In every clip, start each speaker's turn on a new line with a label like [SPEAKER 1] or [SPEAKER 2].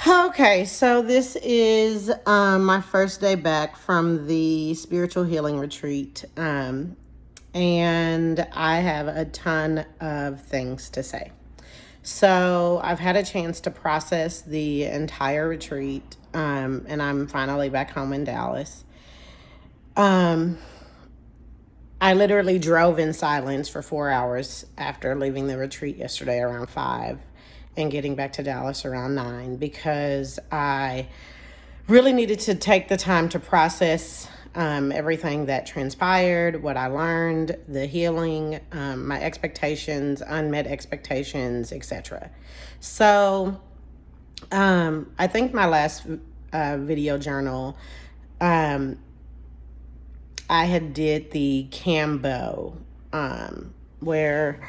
[SPEAKER 1] Okay, so this is my first day back from the spiritual healing retreat, and I have a ton of things to say. So I've had a chance to process the entire retreat, and I'm finally back home in Dallas. Um, I literally drove in silence for 4 hours after leaving the retreat yesterday around 5 and getting back to Dallas around 9 because I really needed to take the time to process everything that transpired, what I learned, the healing, my expectations, unmet expectations, etc. So I think my last video journal, um, I had did the Cambo, where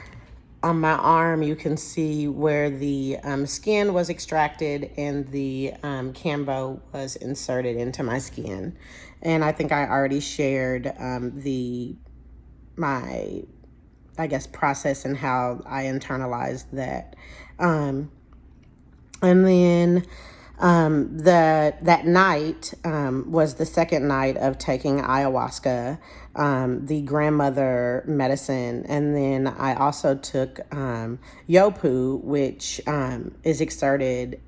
[SPEAKER 1] on my arm you can see where the skin was extracted and the Cambo was inserted into my skin. And I think I already shared my I guess process and how I internalized that. And then that night was the second night of taking ayahuasca, the grandmother medicine, and then I also took yopu, which is exerted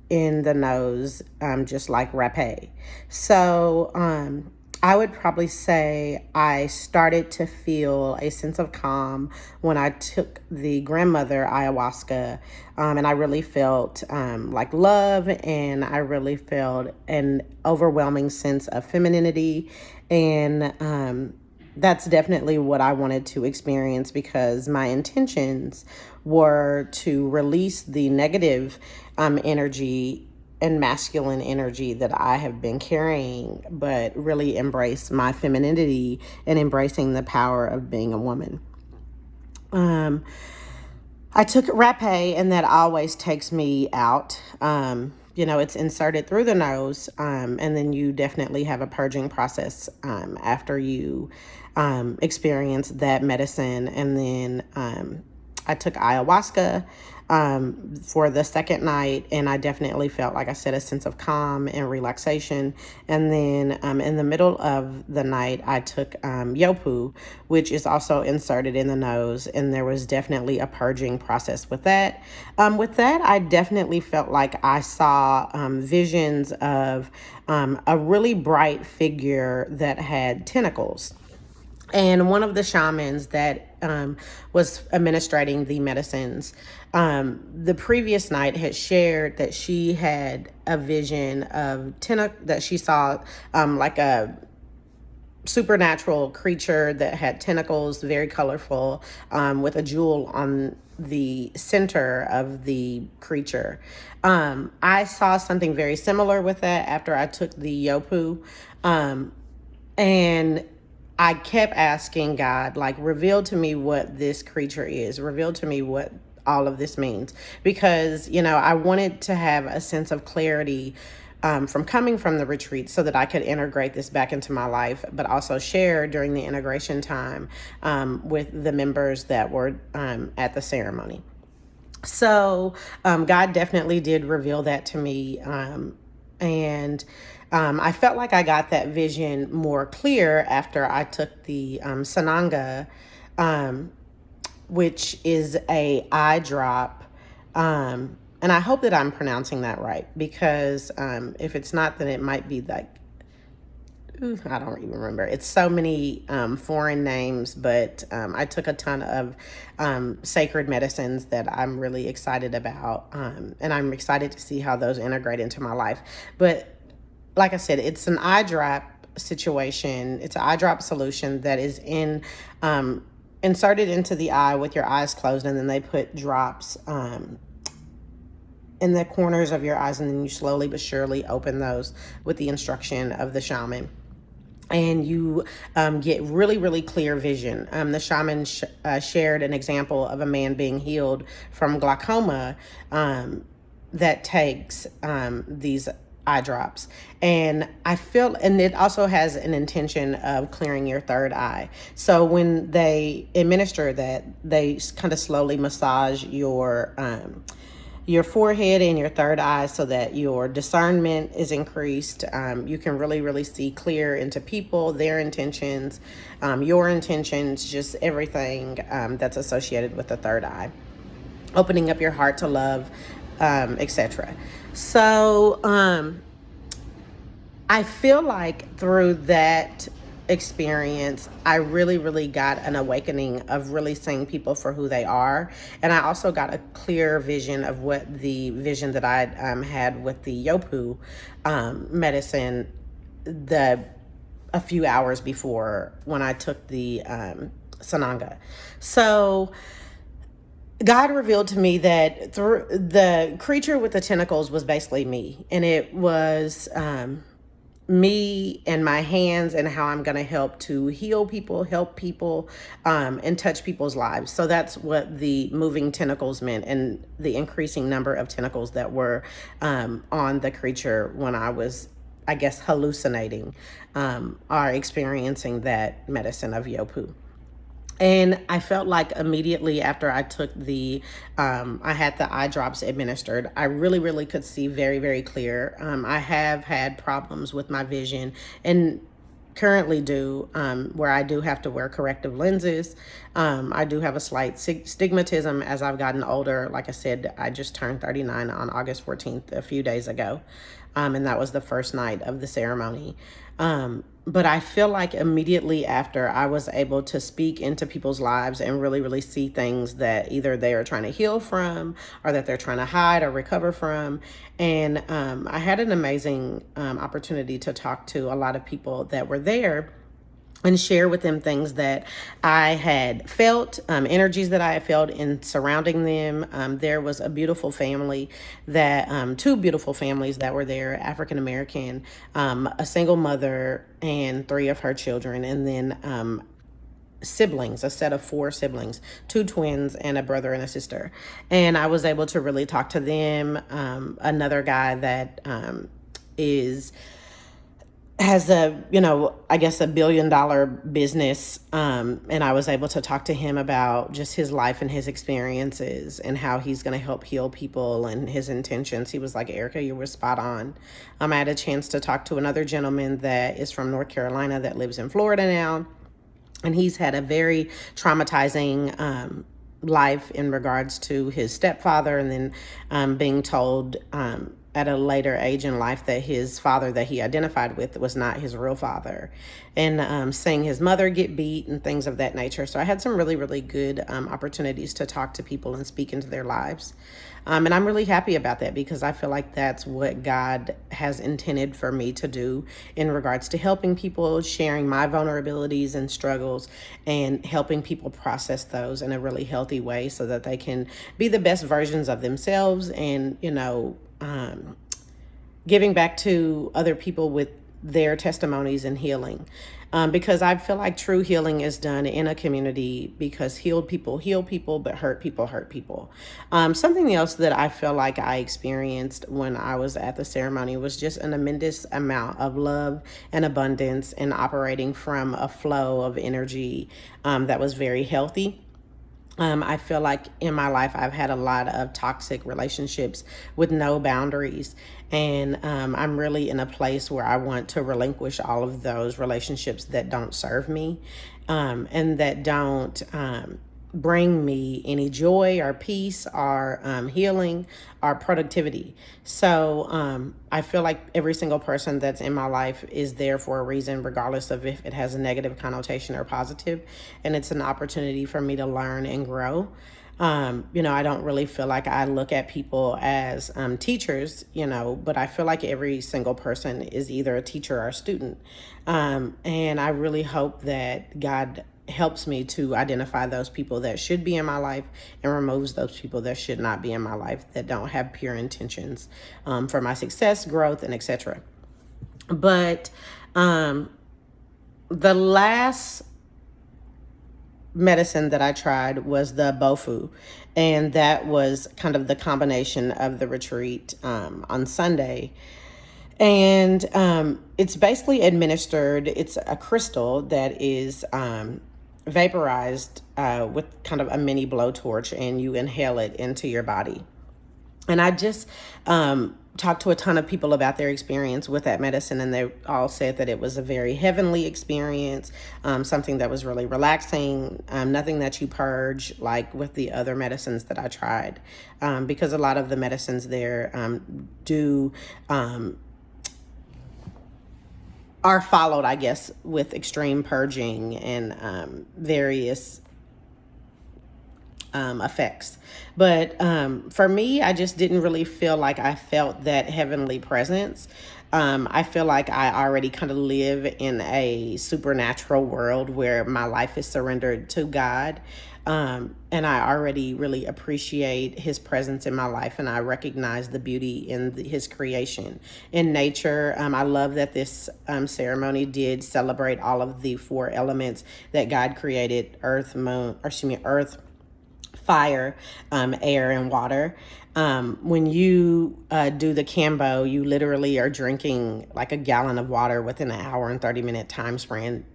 [SPEAKER 1] in the nose, just like rapé. So I would probably say I started to feel a sense of calm when I took the grandmother ayahuasca, and I really felt like love, and I really felt an overwhelming sense of femininity, and that's definitely what I wanted to experience because my intentions were to release the negative energy and masculine energy that I have been carrying, but really embrace my femininity and embracing the power of being a woman. I took rapé, and that always takes me out. It's inserted through the nose, and then you definitely have a purging process after you experience that medicine. And then I took ayahuasca for the second night, and I definitely felt, like I said, a sense of calm and relaxation. And then in the middle of the night, I took yopu, which is also inserted in the nose, and there was definitely a purging process with that. I definitely felt like I saw visions of a really bright figure that had tentacles. And one of the shamans that was administrating the medicines, the previous night had shared that she had a vision of that she saw like a supernatural creature that had tentacles, very colorful, with a jewel on the center of the creature. I saw something very similar with that after I took the yopu. And I kept asking God, like, reveal to me what this creature is, reveal to me what all of this means. Because, I wanted to have a sense of clarity from coming from the retreat so that I could integrate this back into my life, but also share during the integration time with the members that were at the ceremony. So God definitely did reveal that to me. And I felt like I got that vision more clear after I took the Sananga, which is a eye drop. And I hope that I'm pronouncing that right, because if it's not, then it might be like, I don't even remember. It's so many foreign names, but I took a ton of sacred medicines that I'm really excited about. And I'm excited to see how those integrate into my life. But like I said, it's an eye drop situation. It's an eye drop solution that is inserted into the eye with your eyes closed, and then they put drops in the corners of your eyes, and then you slowly but surely open those with the instruction of the shaman. And you get really, really clear vision. The shaman shared an example of a man being healed from glaucoma that takes these eye drops. And and it also has an intention of clearing your third eye. So when they administer that, they kind of slowly massage your forehead and your third eye so that your discernment is increased. You can really, really see clear into people, their intentions, your intentions, just everything that's associated with the third eye. Opening up your heart to love, etc. So, I feel like through that experience, I really, really got an awakening of really seeing people for who they are. And I also got a clear vision of what the vision that I had with the Yopu medicine the a few hours before when I took the Sananga. So God revealed to me that through the creature with the tentacles was basically me, and it was me and my hands and how I'm going to help to heal people, help people, and touch people's lives. So that's what the moving tentacles meant, and the increasing number of tentacles that were on the creature when I was, I guess, hallucinating or experiencing that medicine of Yopu. And I felt like immediately after I took I had the eye drops administered, I really, really could see very, very clear. I have had problems with my vision and currently do, where I do have to wear corrective lenses. I do have a slight stigmatism as I've gotten older. Like I said, I just turned 39 on August 14th, a few days ago. And that was the first night of the ceremony. But I feel like immediately after, I was able to speak into people's lives and really, really see things that either they are trying to heal from or that they're trying to hide or recover from. And I had an amazing opportunity to talk to a lot of people that were there and share with them things that I had felt, energies that I had felt in surrounding them. There was a beautiful family two beautiful families that were there, African American, a single mother and three of her children, and then siblings, a set of four siblings, two twins and a brother and a sister. And I was able to really talk to them. Another guy that is has I guess $1 billion business. And I was able to talk to him about just his life and his experiences and how he's going to help heal people and his intentions. He was like, Erica, you were spot on. I had a chance to talk to another gentleman that is from North Carolina that lives in Florida now. And he's had a very traumatizing life in regards to his stepfather, and then being told at a later age in life that his father that he identified with was not his real father, and seeing his mother get beat and things of that nature. So I had some really, really good opportunities to talk to people and speak into their lives. And I'm really happy about that because I feel like that's what God has intended for me to do in regards to helping people, sharing my vulnerabilities and struggles, and helping people process those in a really healthy way so that they can be the best versions of themselves, and, giving back to other people with their testimonies and healing. Because I feel like true healing is done in a community, because healed people heal people, but hurt people hurt people. Something else that I feel like I experienced when I was at the ceremony was just an immense amount of love and abundance, and operating from a flow of energy that was very healthy. I feel like in my life, I've had a lot of toxic relationships with no boundaries. And I'm really in a place where I want to relinquish all of those relationships that don't serve me, and that don't bring me any joy or peace or healing or productivity. So I feel like every single person that's in my life is there for a reason, regardless of if it has a negative connotation or positive. And it's an opportunity for me to learn and grow. I don't really feel like I look at people as teachers, but I feel like every single person is either a teacher or a student. And I really hope that God helps me to identify those people that should be in my life and removes those people that should not be in my life, that don't have pure intentions for my success, growth, and etc. But the last medicine that I tried was the Bofu, and that was kind of the combination of the retreat on Sunday. And it's basically administered. It's a crystal that is vaporized with kind of a mini blowtorch, and you inhale it into your body. And I just talked to a ton of people about their experience with that medicine, and they all said that it was a very heavenly experience, something that was really relaxing, nothing that you purge like with the other medicines that I tried, because a lot of the medicines there do are followed, I guess, with extreme purging and various effects. But for me, I just didn't really feel like I felt that heavenly presence. I feel like I already kind of live in a supernatural world where my life is surrendered to God. And I already really appreciate his presence in my life, and I recognize the beauty in his creation in nature. I love that this ceremony did celebrate all of the four elements that God created: earth, fire, air, and water. When you do the Cambo, you literally are drinking like a gallon of water within an hour and 30-minute time span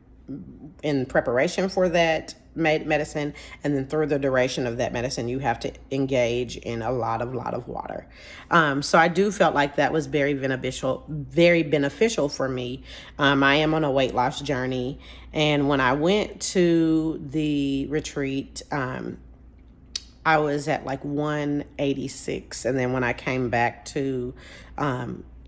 [SPEAKER 1] in preparation for that medicine, and then through the duration of that medicine you have to engage in a lot of water. So I do felt like that was very beneficial for me. I am on a weight loss journey, and when I went to the retreat, I was at like 186, and then when I came back to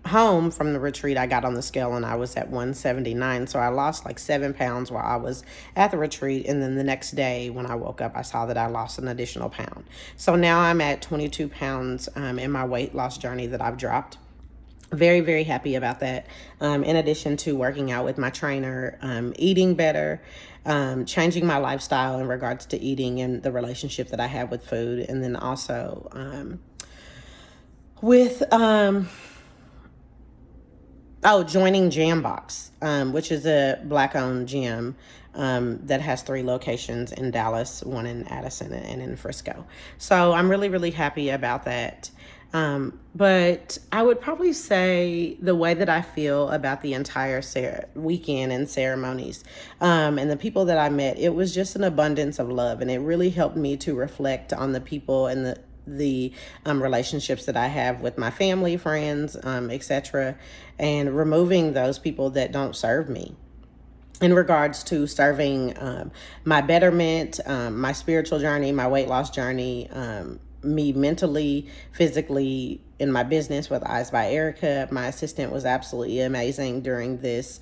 [SPEAKER 1] home from the retreat, I got on the scale and I was at 179. So I lost like 7 pounds while I was at the retreat, and then the next day when I woke up, I saw that I lost an additional pound. So now I'm at 22 pounds in my weight loss journey that I've dropped. Very, very happy about that. In addition to working out with my trainer, eating better, changing my lifestyle in regards to eating and the relationship that I have with food. And then also with joining Jambox, which is a Black-owned gym that has 3 locations in Dallas, 1 in Addison, and in Frisco. So I'm really, really happy about that. But I would probably say the way that I feel about the entire weekend and ceremonies, and the people that I met, it was just an abundance of love, and it really helped me to reflect on the people and the relationships that I have with my family, friends, etc., and removing those people that don't serve me in regards to serving my betterment, my spiritual journey, my weight loss journey, me mentally, physically, in my business with Eyes by Erica. My assistant was absolutely amazing during this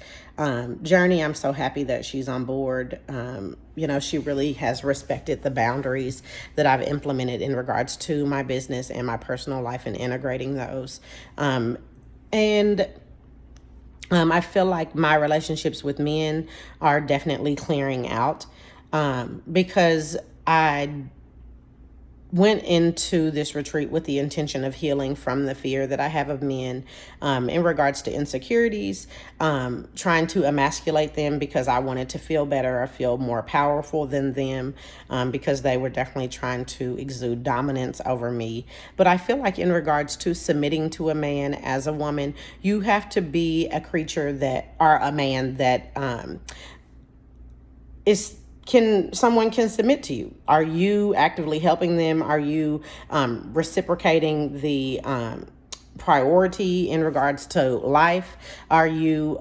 [SPEAKER 1] journey. I'm so happy that she's on board. She really has respected the boundaries that I've implemented in regards to my business and my personal life and integrating those. I feel like my relationships with men are definitely clearing out because I went into this retreat with the intention of healing from the fear that I have of men in regards to insecurities, trying to emasculate them because I wanted to feel better or feel more powerful than them, because they were definitely trying to exude dominance over me. But I feel like in regards to submitting to a man as a woman, you have to be a creature or a man that someone can submit to you. Are you actively helping them? Are you reciprocating the priority in regards to life? Are you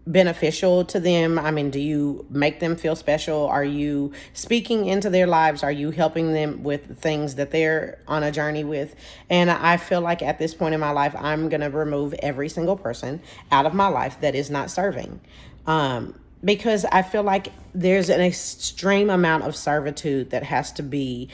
[SPEAKER 1] beneficial to them? I mean, do you make them feel special? Are you speaking into their lives? Are you helping them with things that they're on a journey with? And I feel like at this point in my life, I'm going to remove every single person out of my life that is not serving. Because I feel like there's an extreme amount of servitude that has to be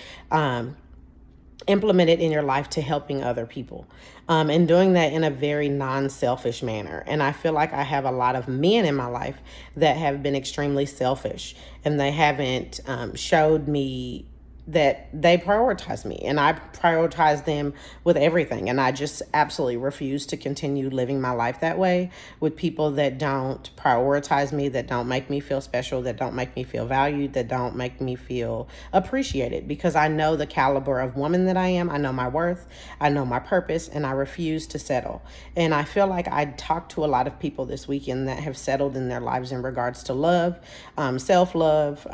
[SPEAKER 1] implemented in your life to helping other people, and doing that in a very non-selfish manner. And I feel like I have a lot of men in my life that have been extremely selfish, and they haven't showed me that they prioritize me, and I prioritize them with everything. And I just absolutely refuse to continue living my life that way with people that don't prioritize me, that don't make me feel special, that don't make me feel valued, that don't make me feel appreciated, because I know the caliber of woman that I am. I know my worth, I know my purpose, and I refuse to settle. And I feel like I talked to a lot of people this weekend that have settled in their lives in regards to love, self-love,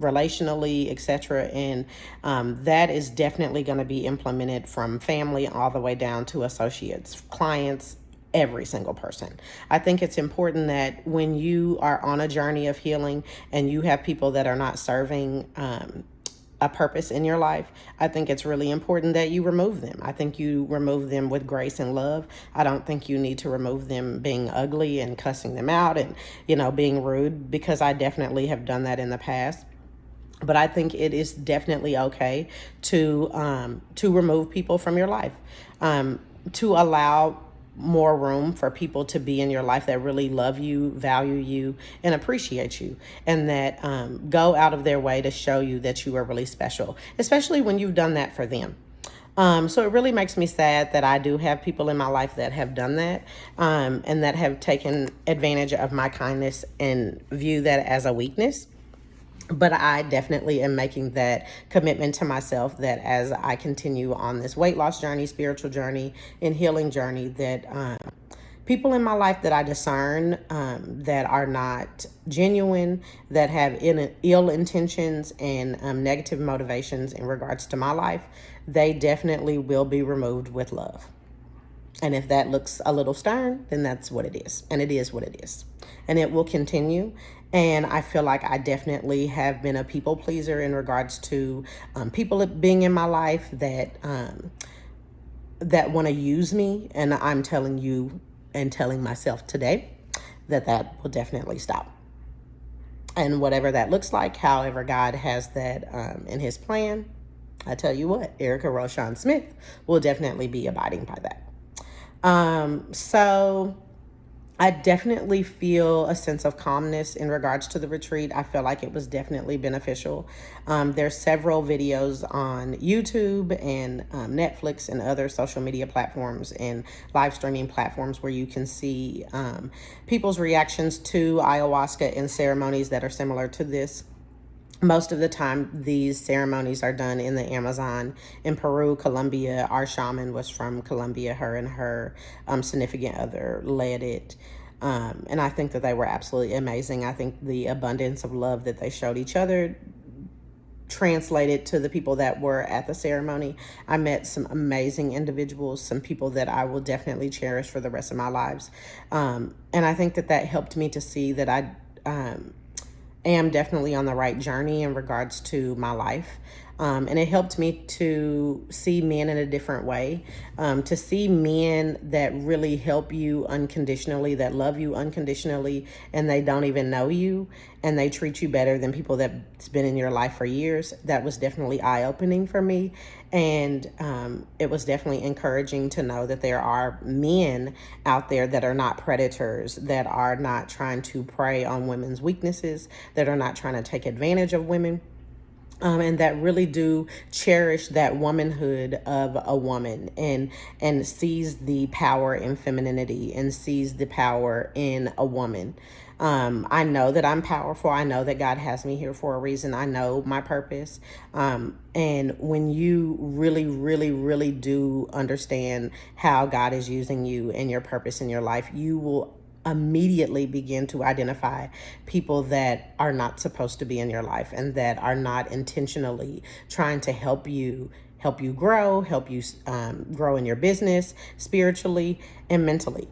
[SPEAKER 1] relationally, etc. And That is definitely going to be implemented from family all the way down to associates, clients, every single person. I think it's important that when you are on a journey of healing and you have people that are not serving a purpose in your life, I think it's really important that you remove them. I think you remove them with grace and love. I don't think you need to remove them being ugly and cussing them out and, being rude, because I definitely have done that in the past. But I think it is definitely okay to remove people from your life, to allow more room for people to be in your life that really love you, value you, and appreciate you, and that go out of their way to show you that you are really special, especially when you've done that for them. So it really makes me sad that I do have people in my life that have done that, and that have taken advantage of my kindness and view that as a weakness. But I definitely am making that commitment to myself that as I continue on this weight loss journey, spiritual journey, and healing journey, that people in my life that I discern that are not genuine, that have ill intentions and negative motivations in regards to my life, they definitely will be removed with love. And if that looks a little stern, then that's what it is. And it is what it is. And it will continue. And I feel like I definitely have been a people pleaser in regards to people being in my life that want to use me. And I'm telling you and telling myself today that will definitely stop. And whatever that looks like, however God has that in his plan, I tell you what, Erica Roshan Smith will definitely be abiding by that. So I definitely feel a sense of calmness in regards to the retreat. I feel like it was definitely beneficial. There's several videos on YouTube and Netflix and other social media platforms and live streaming platforms where you can see people's reactions to ayahuasca and ceremonies that are similar to this. Most of the time, these ceremonies are done in the Amazon, in Peru, Colombia. Our shaman was from Colombia. Her and her significant other led it. And I think that they were absolutely amazing. I think the abundance of love that they showed each other translated to the people that were at the ceremony. I met some amazing individuals, some people that I will definitely cherish for the rest of my lives. And I think that helped me to see that I am definitely on the right journey in regards to my life. And it helped me to see men in a different way, to see men that really help you unconditionally, that love you unconditionally, and they don't even know you, and they treat you better than people that's been in your life for years. That was definitely eye-opening for me. And it was definitely encouraging to know that there are men out there that are not predators, that are not trying to prey on women's weaknesses, that are not trying to take advantage of women. And that really do cherish that womanhood of a woman, and sees the power in femininity and sees the power in a woman. I know that I'm powerful. I know that God has me here for a reason. I know my purpose. And when you really, really, really do understand how God is using you and your purpose in your life, you will immediately begin to identify people that are not supposed to be in your life and that are not intentionally trying to help you grow, help you grow in your business, spiritually and mentally.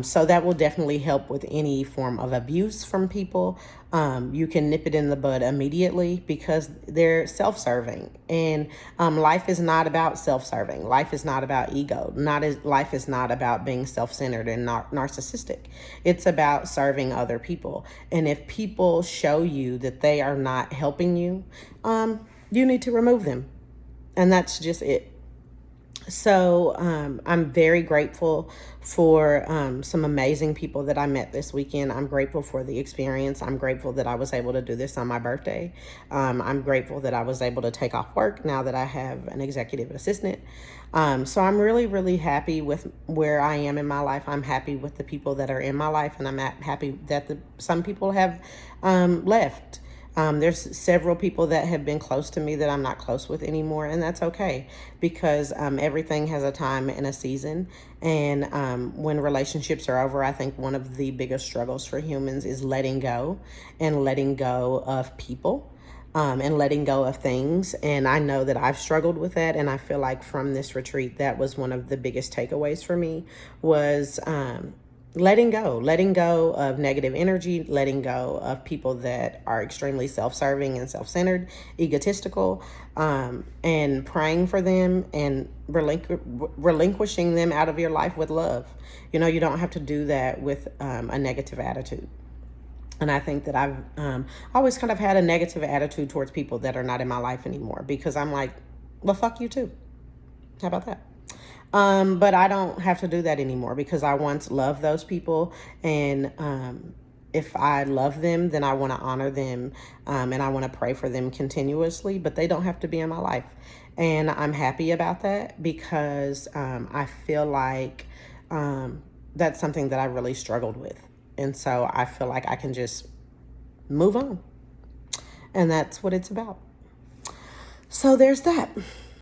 [SPEAKER 1] So that will definitely help with any form of abuse from people. You can nip it in the bud immediately because they're self-serving. And life is not about self-serving. Life is not about ego. Life is not about being self-centered and narcissistic. It's about serving other people. And if people show you that they are not helping you, you need to remove them. And that's just it. So I'm very grateful for some amazing people that I met this weekend. I'm grateful for the experience. I'm grateful that I was able to do this on my birthday. I'm grateful that I was able to take off work now that I have an executive assistant. So I'm really, really happy with where I am in my life. I'm happy with the people that are in my life, and I'm happy that some people have left. There's several people that have been close to me that I'm not close with anymore, and that's okay because everything has a time and a season. And when relationships are over, I think one of the biggest struggles for humans is letting go and letting go of people. and letting go of things. And I know that I've struggled with that. And I feel like from this retreat, that was one of the biggest takeaways for me was letting go of negative energy, letting go of people that are extremely self-serving and self-centered, egotistical, and praying for them and relinquishing them out of your life with love. You don't have to do that with a negative attitude. And I think that I've always kind of had a negative attitude towards people that are not in my life anymore, because I'm like, well, fuck you too. How about that? But I don't have to do that anymore, because I once loved those people. And if I love them, then I want to honor them, and I want to pray for them continuously, but they don't have to be in my life. And I'm happy about that, because I feel like that's something that I really struggled with. And so I feel like I can just move on. And that's what it's about. So there's that.